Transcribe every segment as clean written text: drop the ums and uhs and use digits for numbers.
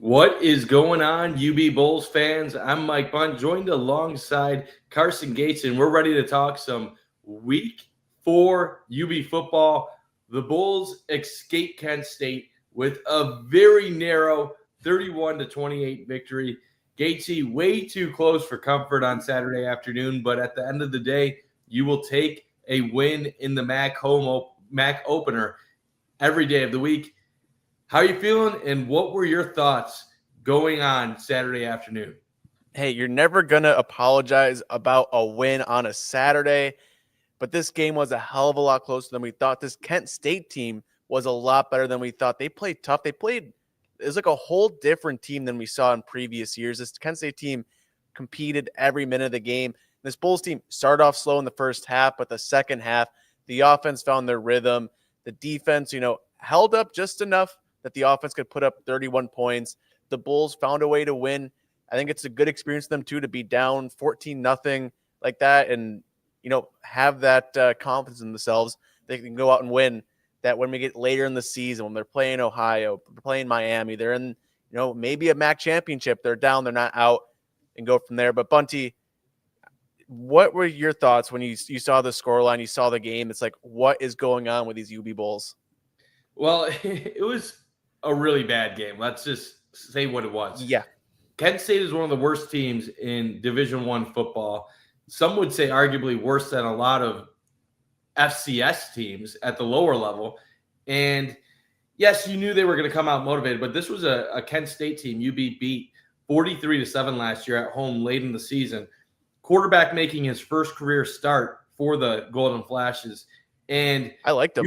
What is going on, UB Bulls fans? I'm Mike Bunt, joined alongside Carson Gates, and we're ready to talk some week 4 UB football. The Bulls escape Kent State with a very narrow 31-28 victory. Gatesy, way too close for comfort on Saturday afternoon, but at the end of the day, you will take a win in the MAC opener every day of the week. How are you feeling, and what were your thoughts going on Saturday afternoon? Hey, you're never going to apologize about a win on a Saturday, but this game was a hell of a lot closer than we thought. This Kent State team was a lot better than we thought. They played tough. It was like a whole different team than we saw in previous years. This Kent State team competed every minute of the game. This Bulls team started off slow in the first half, but the second half, the offense found their rhythm. The defense, held up just enough that the offense could put up 31 points. The Bulls found a way to win. I think it's a good experience for them too, to be down 14-0 like that and, have that confidence in themselves. They can go out and win. That when we get later in the season, when they're playing Ohio, they're playing Miami, they're in, maybe a MAC championship, they're down, they're not out, and go from there. But Bunty, what were your thoughts when you saw the scoreline, you saw the game? It's like, what is going on with these UB Bulls? Well, it was a really bad game. Let's just say what it was. Yeah. Kent State is one of the worst teams in Division I football. Some would say arguably worse than a lot of FCS teams at the lower level. And yes, you knew they were going to come out motivated, but this was a Kent State team UB beat 43-7 last year at home late in the season. Quarterback making his first career start for the Golden Flashes. And I liked them.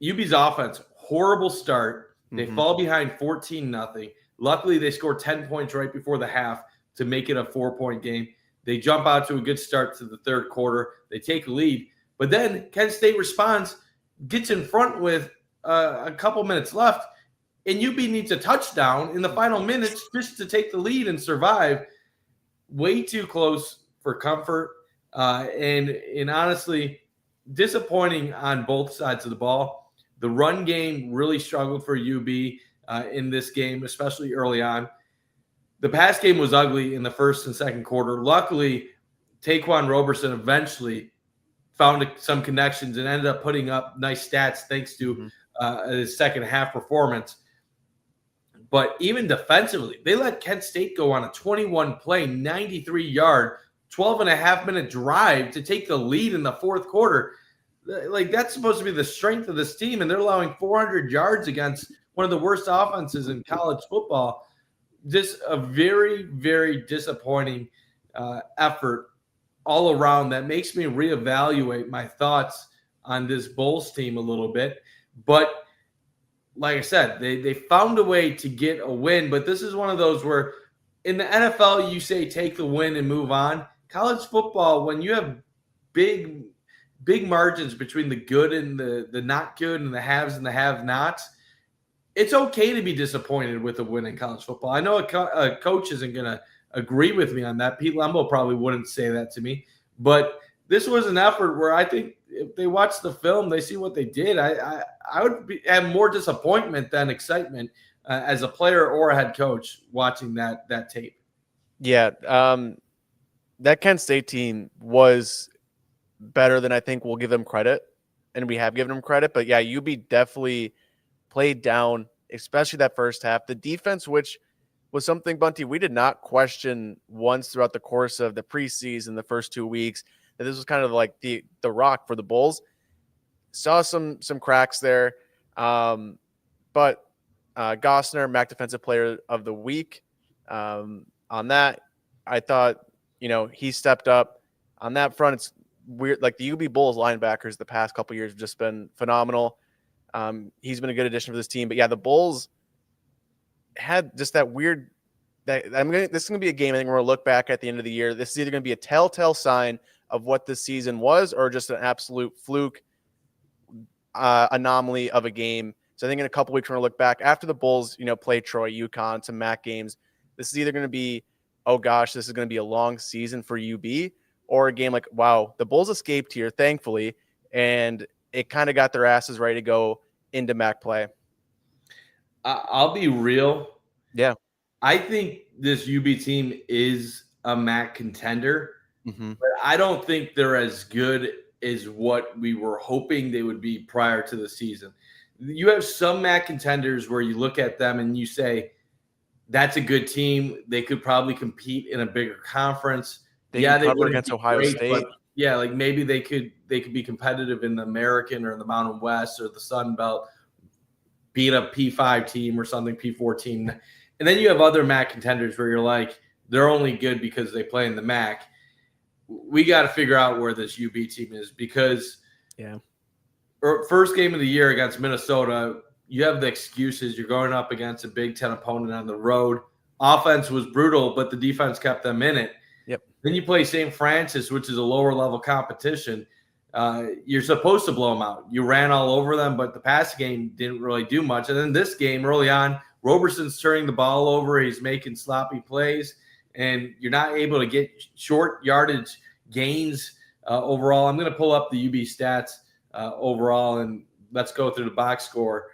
UB's offense, horrible start. They fall behind 14-0. Luckily, they scored 10 points right before the half to make it a 4-point game. They jump out to a good start to the third quarter. They take a lead. But then Kent State responds, gets in front with a couple minutes left, and UB needs a touchdown in the final minutes just to take the lead and survive. Way too close for comfort. And honestly, disappointing on both sides of the ball. The run game really struggled for UB in this game, especially early on. The pass game was ugly in the first and second quarter. Luckily, Taquan Roberson eventually found some connections and ended up putting up nice stats thanks to his second half performance. But even defensively, they let Kent State go on a 21-play, 93-yard, 12-and-a-half-minute drive to take the lead in the fourth quarter. Like, that's supposed to be the strength of this team, and they're allowing 400 yards against one of the worst offenses in college football. Just a very, very disappointing effort all around that makes me reevaluate my thoughts on this Bulls team a little bit. But like I said, they found a way to get a win, but this is one of those where in the NFL, you say take the win and move on. College football, when you have big margins between the good and the not good and the haves and the have-nots, it's okay to be disappointed with a win in college football. I know a coach isn't going to agree with me on that. Pete Lembo probably wouldn't say that to me. But this was an effort where I think if they watch the film, they see what they did. I would have more disappointment than excitement as a player or a head coach watching that tape. Yeah, that Kent State team was better than I think we'll give them credit, and we have given them credit. But yeah, UB definitely played down, especially that first half. The defense, which was something, Bunty, we did not question once throughout the course of the preseason, the first 2 weeks, that this was kind of like the rock for the Bulls. Saw some cracks there. But Gosner, MAC Defensive Player of the Week. On that, I thought, he stepped up. On that front, it's weird. Like the UB Bulls linebackers the past couple years have just been phenomenal. He's been a good addition for this team. But yeah, the Bulls had just that weird this is going to be a game I think we're going to look back at the end of the year. This is either going to be a telltale sign of what this season was or just an absolute fluke anomaly of a game. So I think in a couple weeks we're going to look back after the Bulls, play Troy, UConn, some MAC games. This is either going to be, oh gosh, this is going to be a long season for UB, or a game like, wow, the Bulls escaped here, thankfully, and it kind of got their asses ready to go into MAC play. I'll be real. Yeah. I think this UB team is a MAC contender, but I don't think they're as good as what we were hoping they would be prior to the season. You have some MAC contenders where you look at them and you say, that's a good team. They could probably compete in a bigger conference. They cover wouldn't against be Ohio great, State. but yeah, like maybe they could be competitive in the American or the Mountain West or the Sun Belt, beat a P5 team or something, P4 team. And then you have other MAC contenders where you're like, they're only good because they play in the MAC. We got to figure out where this UB team is because first game of the year against Minnesota, you have the excuses. You're going up against a Big Ten opponent on the road. Offense was brutal, but the defense kept them in it. Yep. Then you play St. Francis, which is a lower level competition. You're supposed to blow them out. You ran all over them, but the pass game didn't really do much. And then this game early on, Roberson's turning the ball over. He's making sloppy plays, and you're not able to get short yardage gains overall. I'm going to pull up the UB stats overall, and let's go through the box score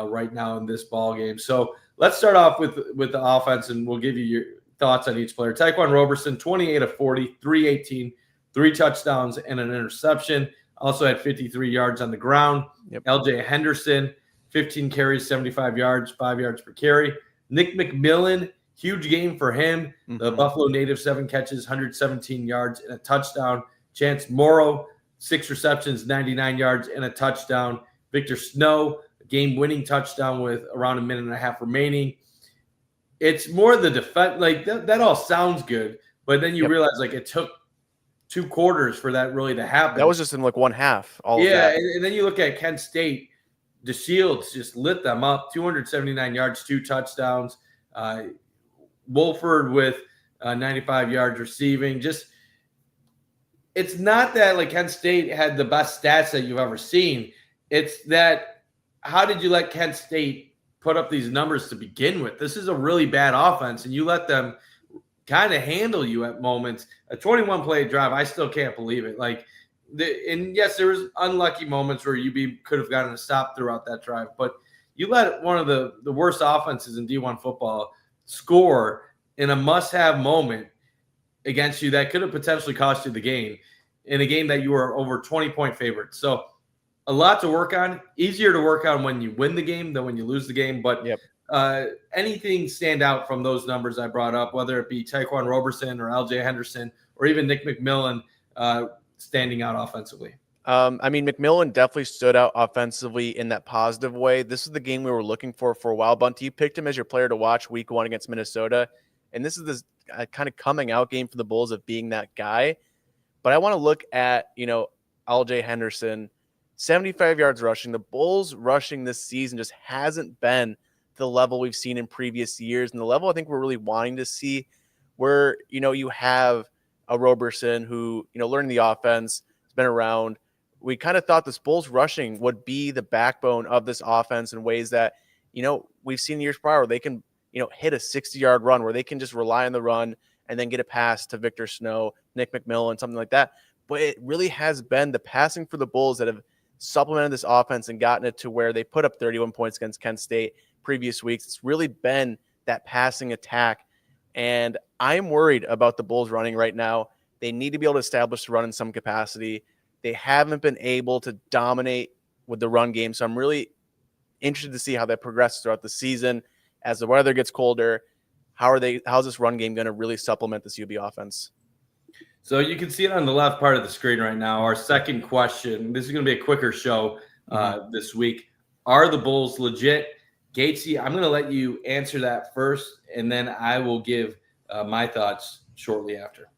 right now in this ball game. So let's start off with the offense, and we'll give you your thoughts on each player. Tyquan Roberson, 28 of 40, 318, 3 touchdowns and an interception. Also had 53 yards on the ground. LJ Henderson, 15 carries, 75 yards, 5 yards per carry. Nick McMillan, huge game for him. The Buffalo native, 7 catches, 117 yards and a touchdown. Chance Morrow, 6 receptions, 99 yards and a touchdown. Victor Snow, a game-winning touchdown with around a minute and a half remaining. It's more the defense. Like that all sounds good, but then you realize like it took 2 quarters for that really to happen. That was just in like one half. And then you look at Kent State. DeShields just lit them up. 279 yards, 2 touchdowns. Wolford with 95 yards receiving. Just it's not that like Kent State had the best stats that you've ever seen. It's that how did you let Kent State put up these numbers to begin with? This is a really bad offense, and you let them kind of handle you at moments. A 21-play drive, I still can't believe it. Like, and yes, there was unlucky moments where UB could have gotten a stop throughout that drive, but you let one of the worst offenses in D1 football score in a must-have moment against you that could have potentially cost you the game in a game that you were over 20-point favorite. So a lot to work on. Easier to work on when you win the game than when you lose the game. But anything stand out from those numbers I brought up, whether it be Tyquan Roberson or LJ Henderson or even Nick McMillan standing out offensively? I mean, McMillan definitely stood out offensively in that positive way. This is the game we were looking for a while. Bunty, you picked him as your player to watch week 1 against Minnesota. And this is this kind of coming out game for the Bulls of being that guy. But I want to look at, LJ Henderson, 75 yards rushing. The Bulls rushing this season just hasn't been the level we've seen in previous years. And the level I think we're really wanting to see where, you have a Roberson who, learning the offense, has been around. We kind of thought this Bulls rushing would be the backbone of this offense in ways that, we've seen years prior where they can, hit a 60-yard run where they can just rely on the run and then get a pass to Victor Snow, Nick McMillan, something like that. But it really has been the passing for the Bulls that have supplemented this offense and gotten it to where they put up 31 points against Kent State previous weeks. It's really been that passing attack. And I'm worried about the Bulls running right now. They need to be able to establish the run in some capacity. They haven't been able to dominate with the run game. So I'm really interested to see how that progresses throughout the season. As the weather gets colder, how's this run game going to really supplement this UB offense? So you can see it on the left part of the screen right now. Our second question, this is going to be a quicker show this week. Are the Bulls legit? Gatesy, I'm going to let you answer that first, and then I will give my thoughts shortly after.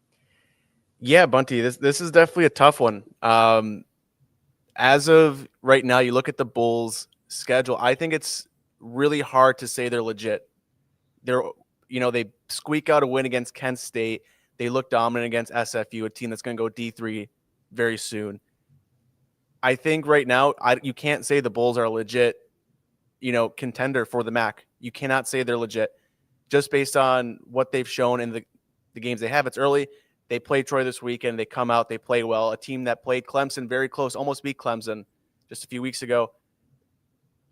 Yeah, Bunty, this is definitely a tough one. As of right now, you look at the Bulls' schedule, I think it's really hard to say they're legit. They squeak out a win against Kent State. They look dominant against SFU, a team that's going to go D3 very soon. I think right now, you can't say the Bulls are a legit, contender for the MAC. You cannot say they're legit just based on what they've shown in the games they have. It's early. They play Troy this weekend. They come out, they play well. A team that played Clemson very close, almost beat Clemson just a few weeks ago.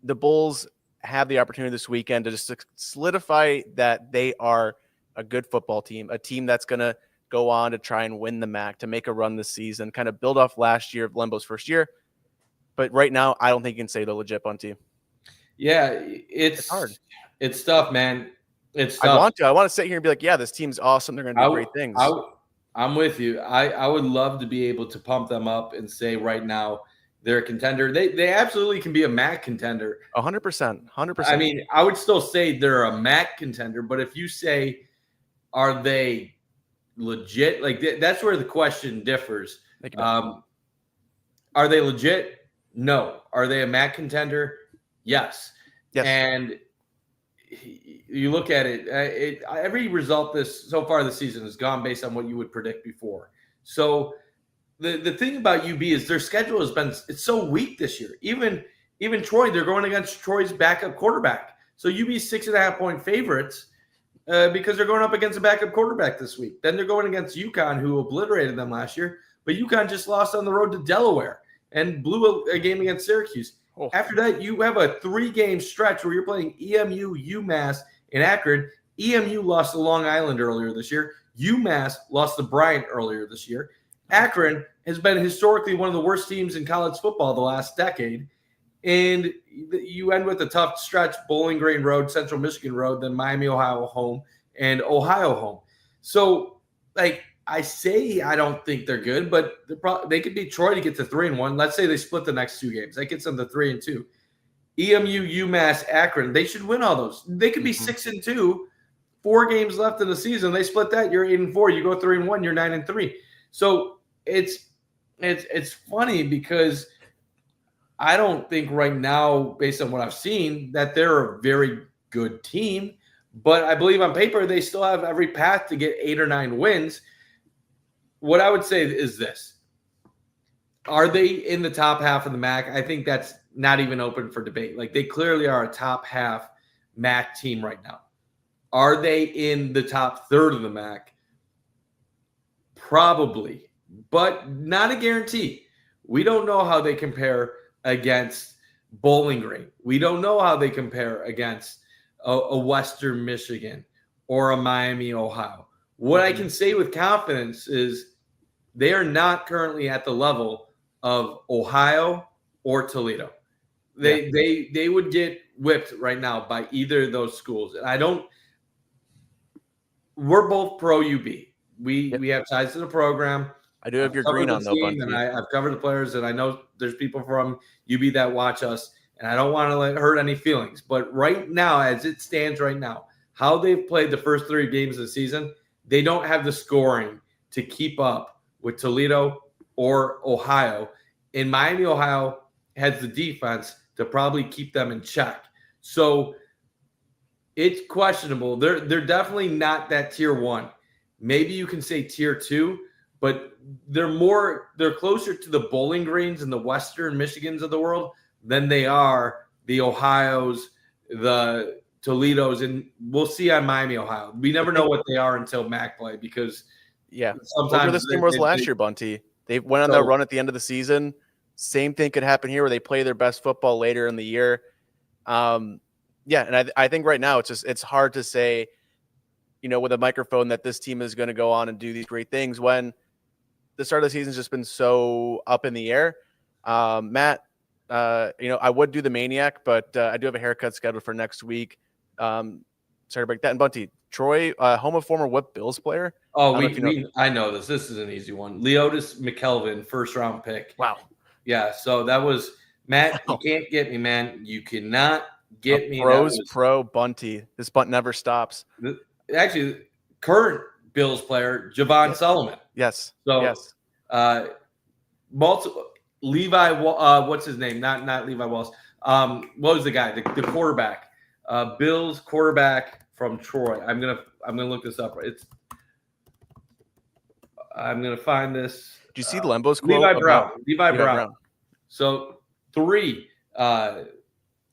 The Bulls have the opportunity this weekend to just solidify that they are a good football team, a team that's going to go on to try and win the MAC, to make a run this season, kind of build off last year of Lembo's first year. But right now, I don't think you can say they're legit Bunty. Yeah, it's hard. It's tough, man. It's tough. I want to sit here and be like, yeah, this team's awesome. They're going to do great things. I'm with you. I would love to be able to pump them up and say right now they're a contender. They absolutely can be a MAC contender. 100%. 100%. I mean, I would still say they're a MAC contender, but if you say, are they legit? Like that's where the question differs. Are they legit? No. Are they a MAC contender? Yes. And you look at it, every result so far this season has gone based on what you would predict before. So the thing about UB is their schedule it's so weak this year. Even Troy, they're going against Troy's backup quarterback. So UB's 6.5-point favorites because they're going up against a backup quarterback this week. Then they're going against UConn, who obliterated them last year. But UConn just lost on the road to Delaware and blew a game against Syracuse. Oh. After that, you have a 3-game stretch where you're playing EMU, UMass, and Akron. EMU lost to Long Island earlier this year. UMass lost to Bryant earlier this year. Akron has been historically one of the worst teams in college football the last decade. And you end with a tough stretch, Bowling Green Road, Central Michigan Road, then Miami, Ohio home, and Ohio home. So, I say I don't think they're good, but they could beat Troy to get to 3-1. Let's say they split the next 2 games. That gets them to 3-2. EMU, UMass, Akron, they should win all those. They could be 6-2, 4 games left in the season. They split that, you're 8-4. You go 3-1, you're 9-3. So it's funny because I don't think right now, based on what I've seen, that they're a very good team. But I believe on paper they still have every path to get 8 or 9 wins. What I would say is this. Are they in the top half of the MAC? I think that's not even open for debate. They clearly are a top half MAC team right now. Are they in the top third of the MAC? Probably, but not a guarantee. We don't know how they compare against Bowling Green. We don't know how they compare against a Western Michigan or a Miami, Ohio. What I can say with confidence is they are not currently at the level of Ohio or Toledo. They would get whipped right now by either of those schools. And we're both pro UB. We have ties to the program. I do have your green on though, Bunty. And I've covered the players, and I know there's people from UB that watch us, and I don't want to hurt any feelings. But right now, as it stands right now, how they've played the first 3 games of the season, they don't have the scoring to keep up with Toledo or Ohio. And Miami, Ohio has the defense to probably keep them in check. So it's questionable. They're definitely not that tier 1. Maybe you can say tier 2, but they're closer to the Bowling Greens and the Western Michigans of the world than they are the Ohio's, the Toledo's, and we'll see on Miami, Ohio. We never know what they are until MAC play because sometimes this team was last year, Bunty. They went on that run at the end of the season. Same thing could happen here where they play their best football later in the year. And I think right now it's hard to say, with a microphone that this team is going to go on and do these great things when the start of the season has just been so up in the air. Matt, I would do the Maniac, but I do have a haircut scheduled for next week. Sorry to break that. And Bunty, Troy, home of former Whip Bills player. Oh, I know this. This is an easy one. Leotis McKelvin, first-round pick. Wow. Yeah, so that was Matt. You can't get me, man. You cannot get me. Pro Bunty. This bunt never stops. Actually, current Bills player Javon Solomon. Yes. So yes. Multiple Levi. What's his name? Not Levi Wallace. What was the guy? The quarterback. Bills quarterback from Troy. I'm gonna look this up. I'm gonna find this. Do you see Lembo's quote? Levi Brown. So three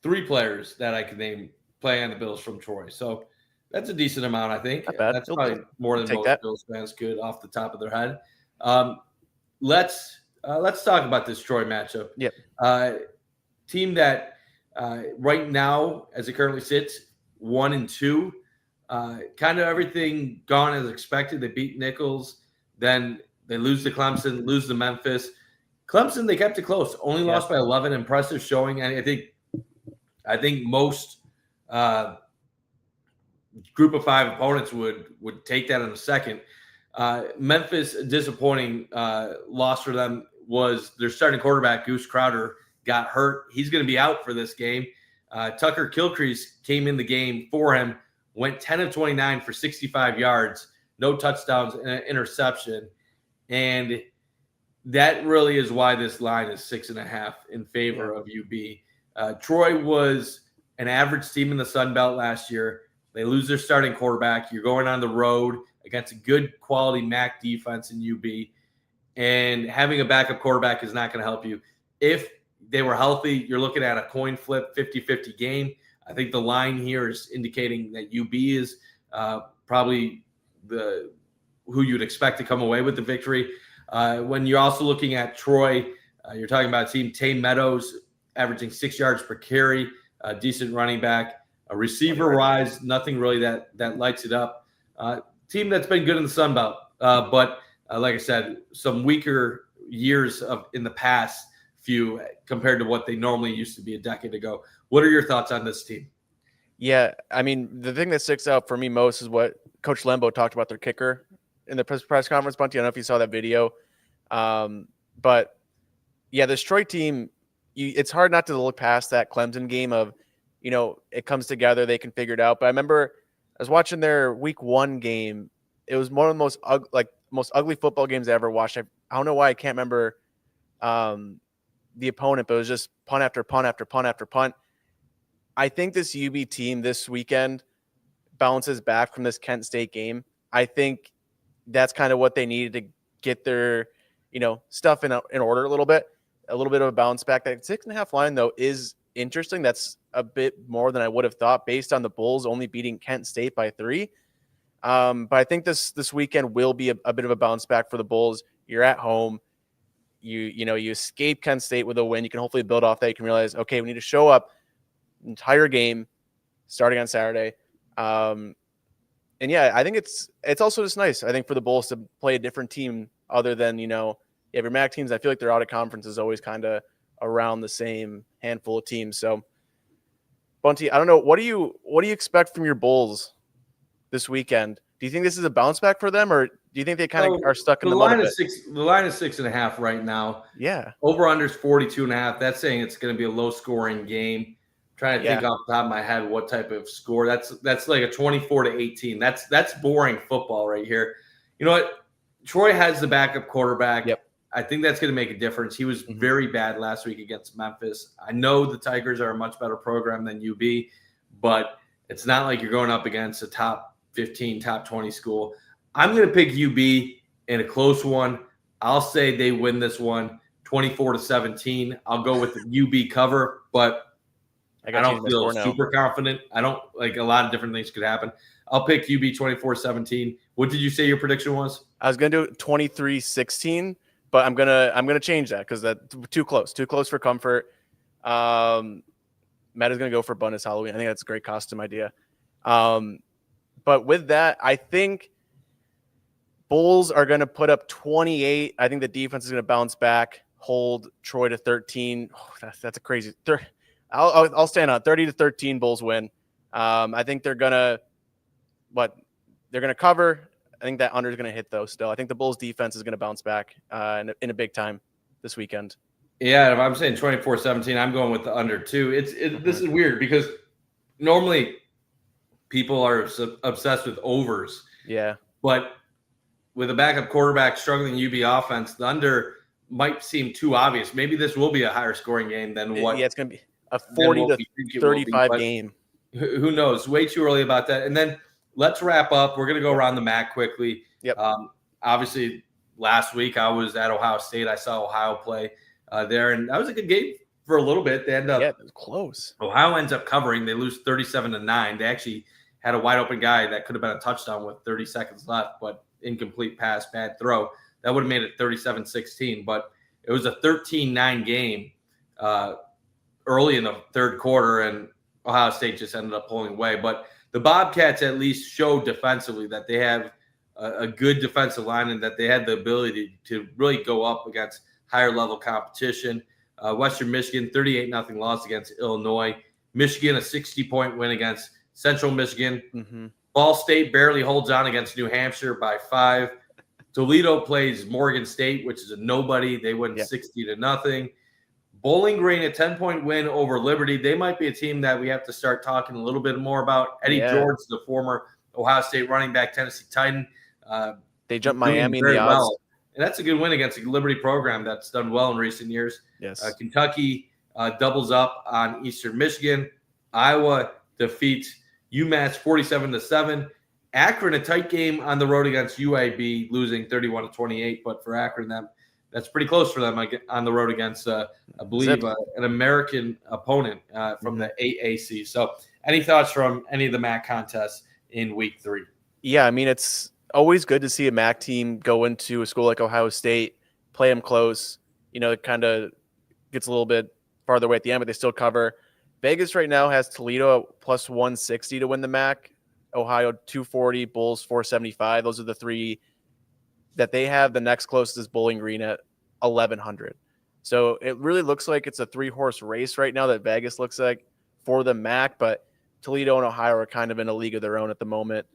players that I could name play on the Bills from Troy. So that's a decent amount, I think. Not bad. That's probably more than most Bills fans could off the top of their head. Let's talk about this Troy matchup. Yep. Team that Right now, as it currently sits, 1-2. Kind of everything gone as expected. They beat Nichols, then they lose to Clemson, lose to Memphis. Clemson, they kept it close, only lost by 11. Impressive showing. And I think most group of 5 opponents would take that in a second. Memphis, disappointing loss for them was their starting quarterback, Goose Crowder, got hurt. He's going to be out for this game. Tucker Kilcrease came in the game for him, went 10 of 29 for 65 yards, no touchdowns and an interception. And that really is why this line is 6.5 in favor of UB. Troy was an average team in the Sun Belt last year. They lose their starting quarterback. You're going on the road against a good quality MAC defense in UB. And having a backup quarterback is not going to help you. If they were healthy, you're looking at a coin flip 50-50 game. I think the line here is indicating that UB is probably who you'd expect to come away with the victory. When you're also looking at Troy, you're talking about a team, Tame Meadows, averaging 6 yards per carry, a decent running back. A receiver-wise, nothing really that lights it up. Team that's been good in the Sun Belt, but like I said, some weaker years in the past few compared to what they normally used to be a decade ago. What are your thoughts on this team? Yeah, I mean, the thing that sticks out for me most is what Coach Lembo talked about their kicker in the press conference, Bunty. I don't know if you saw that video. But, yeah, this Troy team, it's hard not to look past that Clemson game of, it comes together, they can figure it out. But I remember I was watching their week 1 game. It was one of the most ugly football games I ever watched. I don't know why I can't remember the opponent, but it was just punt after punt after punt after punt. I think this UB team this weekend bounces back from this Kent State game. I think that's kind of what they needed to get their, stuff in order a little bit of a bounce back. That 6.5 line, though, is interesting. That's a bit more than I would have thought based on the Bulls only beating Kent State by 3. But I think this weekend will be a bit of a bounce back for the Bulls. You're at home. You escape Kent State with a win. You can hopefully build off that. You can realize, okay, we need to show up entire game starting on Saturday. And yeah, I think it's also just nice, I think, for the Bulls to play a different team other than, you have your MAC teams. I feel like their out of conference is always kind of around the same handful of teams. So Bunty, I don't know. What do you expect from your Bulls this weekend? Do you think this is a bounce back for them, or do you think they kind of are stuck in the mud a bit? The line is 6.5 right now. Yeah. Over under is 42.5. That's saying it's going to be a low scoring game. Trying to think off the top of my head what type of score. That's like a 24-18. That's boring football right here. You know what? Troy has the backup quarterback. Yep. I think that's going to make a difference. He was very bad last week against Memphis. I know the Tigers are a much better program than UB, but it's not like you're going up against a top 15, top 20 school. I'm going to pick UB in a close one. I'll say they win this one 24-17. I'll go with the UB cover, but I don't feel super confident. I don't like a lot of different things could happen. I'll pick UB 24-17. What did you say your prediction was? I was going to do 23-16, but I'm gonna change that because that's too close for comfort. Matt is gonna go for Abundance Halloween. I think that's a great costume idea. But with that, I think Bulls are going to put up 28. I think the defense is going to bounce back, hold Troy to 13. Oh, that's a crazy. I'll stand on 30-13. Bulls win. I think they're gonna cover. I think that under is going to hit though. Still, I think the Bulls defense is going to bounce back in a big time this weekend. Yeah, if I'm saying 24-17, I'm going with the under too. This is weird because normally people are obsessed with overs. Yeah, but with a backup quarterback struggling UB offense, the under might seem too obvious. Maybe this will be a higher scoring game than what. Yeah, it's going to be a 40-35 game. Who knows? Way too early about that. And then let's wrap up. We're going to go around the MAC quickly. Yep. Obviously, last week I was at Ohio State. I saw Ohio play there, and that was a good game for a little bit. They end up, it was close. Ohio ends up covering. They lose 37-9. They actually had a wide open guy that could have been a touchdown with 30 seconds left, but incomplete pass, bad throw. That would have made it 37-16. But it was a 13-9 game early in the third quarter, and Ohio State just ended up pulling away. But the Bobcats at least showed defensively that they have a good defensive line and that they had the ability to really go up against higher level competition. Western Michigan, 38-0 loss against Illinois. Michigan, a 60-point win against Central Michigan. Mm-hmm. Ball State barely holds on against New Hampshire by 5. Toledo plays Morgan State, which is a nobody. They win 60-0. Bowling Green, a 10-point win over Liberty. They might be a team that we have to start talking a little bit more about. Eddie George, the former Ohio State running back, Tennessee Titan. They jumped Miami in the odds. Well. And that's a good win against a Liberty program that's done well in recent years. Yes. Kentucky doubles up on Eastern Michigan. Iowa defeats UMass 47-7. Akron, a tight game on the road against UAB, losing 31-28. But for Akron, that's pretty close for them on the road against, I believe, an American opponent from the AAC. So any thoughts from any of the MAC contests in week 3? Yeah, I mean, it's always good to see a MAC team go into a school like Ohio State, play them close. It kind of gets a little bit farther away at the end, but they still cover. Vegas right now has Toledo at plus 160 to win the MAC. Ohio 240, Bulls 475. Those are the three that they have. The next closest is Bowling Green at 1100. So it really looks like it's a 3-horse race right now that Vegas looks like for the MAC, but Toledo and Ohio are kind of in a league of their own at the moment.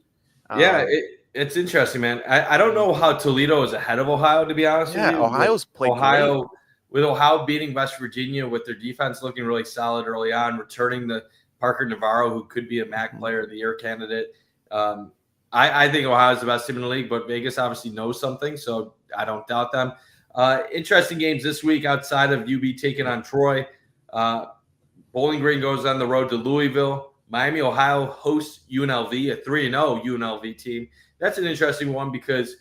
Yeah, it's interesting, man. I don't know how Toledo is ahead of Ohio, to be honest with you. Ohio's played great. With Ohio beating West Virginia, with their defense looking really solid early on, returning the Parker Navarro, who could be a MAC Player of the Year candidate. I think Ohio is the best team in the league, but Vegas obviously knows something, so I don't doubt them. Interesting games this week outside of UB taking on Troy. Bowling Green goes on the road to Louisville. Miami, Ohio hosts UNLV, a 3-0 UNLV team. That's an interesting one because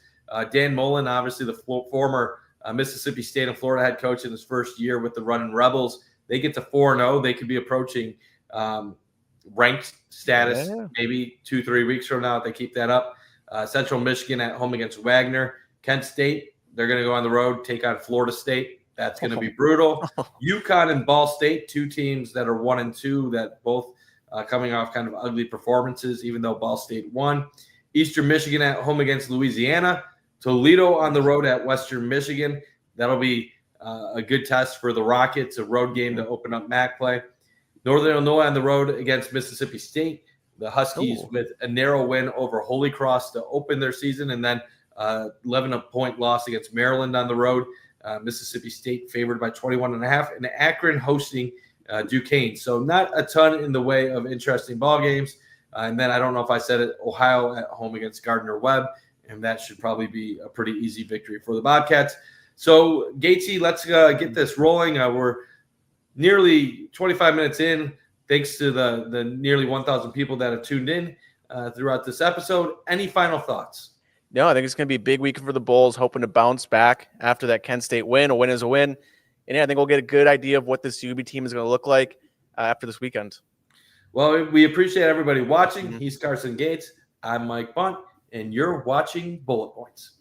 Dan Mullen, obviously the former Mississippi State and Florida head coach in his first year with the Running Rebels, they get to 4-0. They could be approaching ranked status maybe 2-3 weeks from now if they keep that up. Central Michigan at home against Wagner. Kent State, they're going to go on the road, take on Florida State. That's going to be brutal. UConn and Ball State, 2 teams that are 1-2 that both coming off kind of ugly performances, even though Ball State won. Eastern Michigan at home against Louisiana. Toledo on the road at Western Michigan. That'll be a good test for the Rockets, a road game to open up MAC play. Northern Illinois on the road against Mississippi State. The Huskies with a narrow win over Holy Cross to open their season, and then 11-point loss against Maryland on the road. Mississippi State favored by 21.5, and Akron hosting Duquesne. So not a ton in the way of interesting ball games. And then I don't know if I said it, Ohio at home against Gardner-Webb, and that should probably be a pretty easy victory for the Bobcats. So, Gatesy, let's get this rolling. We're nearly 25 minutes in, thanks to the nearly 1,000 people that have tuned in throughout this episode. Any final thoughts? No, I think it's going to be a big week for the Bulls, hoping to bounce back after that Kent State win. A win is a win. And yeah, I think we'll get a good idea of what this UB team is going to look like after this weekend. Well, we appreciate everybody watching. He's Carson Gates. I'm Mike Bunt, and you're watching Bullet Points.